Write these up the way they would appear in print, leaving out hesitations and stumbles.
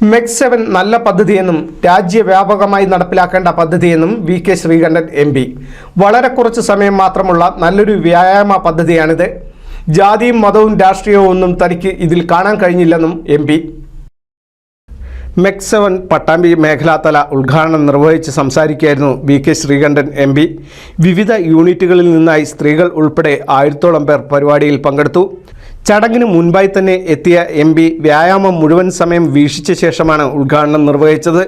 MEC-7 നല്ല പദ്ധതിയെന്നും രാജ്യവ്യാപകമായി നടപ്പിലാക്കേണ്ട പദ്ധതിയെന്നും VK. Sreekandan MP. വളരെ കുറച്ച് സമയം മാത്രമുള്ള നല്ലൊരു വ്യായാമ പദ്ധതിയാണിത്. ജാതിയും മതവും രാഷ്ട്രീയവും ഒന്നും തനിക്ക് ഇതിൽ കാണാൻ കഴിഞ്ഞില്ലെന്നും MP. MEC-7 പട്ടാമ്പി മേഖലാതല ഉദ്ഘാടനം നിർവഹിച്ച് സംസാരിക്കുകയായിരുന്നു വി.കെ. ശ്രീകണ്ഠൻ MP. വിവിധ യൂണിറ്റുകളിൽ നിന്നായി സ്ത്രീകൾ ഉൾപ്പെടെ 1000-ഓളം പേർ പരിപാടിയിൽ പങ്കെടുത്തു. ചടങ്ങിന് മുൻപായി തന്നെ എത്തിയ MP വ്യായാമം മുഴുവൻ സമയം വീക്ഷിച്ച ശേഷമാണ് ഉദ്ഘാടനം നിർവഹിച്ചത്.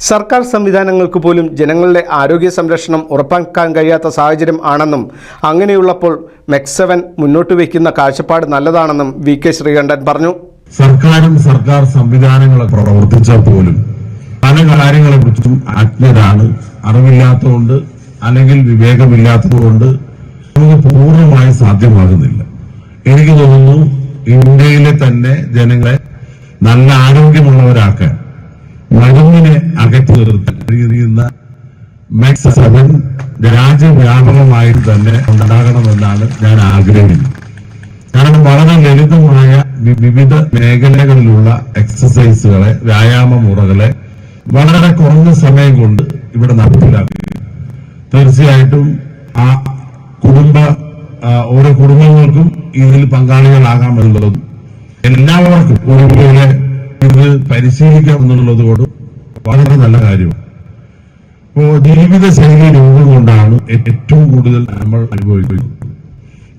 സർക്കാർ സംവിധാനങ്ങൾക്ക് പോലും ജനങ്ങളുടെ ആരോഗ്യ സംരക്ഷണം ഉറപ്പാക്കാൻ കഴിയാത്ത സാഹചര്യം ആണെന്നും അങ്ങനെയുള്ളപ്പോൾ MEC-7 മുന്നോട്ട് വയ്ക്കുന്ന കാഴ്ചപ്പാട് നല്ലതാണെന്നും വി.കെ. ശ്രീകണ്ഠൻ പറഞ്ഞു. സർക്കാർ സംവിധാനങ്ങൾ പ്രവർത്തിച്ചാൽ പോലും പല കാര്യങ്ങളെക്കുറിച്ചും അജ്ഞരാണ്. അറിവില്ലാത്തതുകൊണ്ട് അല്ലെങ്കിൽ വിവേകമില്ലാത്തതുകൊണ്ട് നമുക്ക് പൂർണ്ണമായി സാധ്യമാകുന്നില്ല. എനിക്ക് തോന്നുന്നു ഇന്ത്യയിലെ തന്നെ ജനങ്ങളെ നല്ല ആരോഗ്യമുള്ളവരാക്കാൻ മരുന്നിനെ അകറ്റി നിർത്താൻ കഴിയുന്ന MEC-7 രാജ്യവ്യാപകമായി തന്നെ ഉണ്ടാകണമെന്നാണ് ഞാൻ ആഗ്രഹിക്കുന്നത്. കാരണം വളരെ ലളിതമായ വിവിധ മേഖലകളിലുള്ള എക്സസൈസുകളെ, വ്യായാമ മുറകളെ വളരെ കുറഞ്ഞ സമയം കൊണ്ട് ഇവിടെ നടപ്പിലാക്കുക. തീർച്ചയായിട്ടും ഓരോ കുടുംബങ്ങൾക്കും ഇതിൽ പങ്കാളികളാകാമെന്നുള്ളതും എല്ലാവർക്കും ഒരുപോലെ ഇത് പരിശീലിക്കാം എന്നുള്ളത് കൊണ്ട് വളരെ നല്ല കാര്യമാണ്. അപ്പോ ജീവിതശൈലി രോഗം കൊണ്ടാണ് ഏറ്റവും കൂടുതൽ നമ്മൾ അനുഭവിക്കുന്നത്.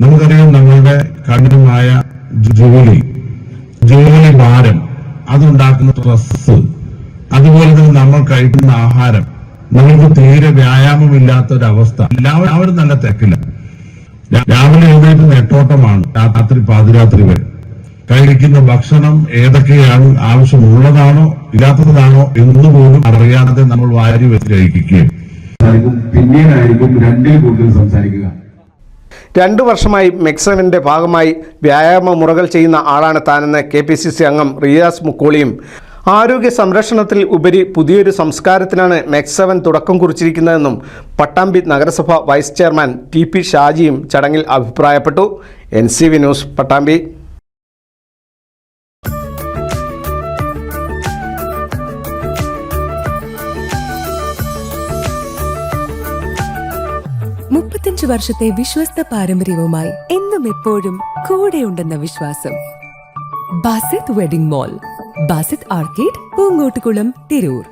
നമുക്കറിയാം, നമ്മളുടെ കഠിനമായ ജോലി ഭാരം, അതുണ്ടാക്കുന്ന സ്ട്രെസ്, അതുപോലെ തന്നെ നമ്മൾ കഴിക്കുന്ന ആഹാരം, നമുക്ക് തീരെ വ്യായാമമില്ലാത്തൊരവസ്ഥ. എല്ലാവരും നല്ല തിരക്കില്ല. രാവിലെ എഴുന്നേറ്റ് നെട്ടോട്ടമാണ് രാത്രി പാതിരാത്രി വരെ. കഴിക്കുന്ന ഭക്ഷണം ഏതൊക്കെയാണ്, ആവശ്യമുള്ളതാണോ ഇല്ലാത്തതാണോ എന്നുപോലും അറിയാതെ നമ്മൾ വാരി വെച്ച് കഴിക്കുകയും പിന്നീടായിരിക്കും രണ്ടിൽ കൂടുതൽ സംസാരിക്കുക. 2 വർഷമായി MEC-7 ഭാഗമായി വ്യായാമ മുറകൾ ചെയ്യുന്ന ആളാണ് താനെന്ന് KPCC അംഗം റിയാസ് മുക്കോളിയും ആരോഗ്യ സംരക്ഷണത്തിൽ ഉപരി പുതിയൊരു സംസ്കാരത്തിനാണ് MEC-7 തുടക്കം കുറിച്ചിരിക്കുന്നതെന്നും പട്ടാമ്പി നഗരസഭ വൈസ് ചെയർമാൻ TP ഷാജിയും ചടങ്ങിൽ അഭിപ്രായപ്പെട്ടു. NCV news Pattambi. വർഷത്തെ വിശ്വസ്ത പാരമ്പര്യവുമായി എന്നും എപ്പോഴും കൂടെയുണ്ടെന്ന വിശ്വാസം. Basith wedding mall, Basith arcade, Poongottukulam, Tirur.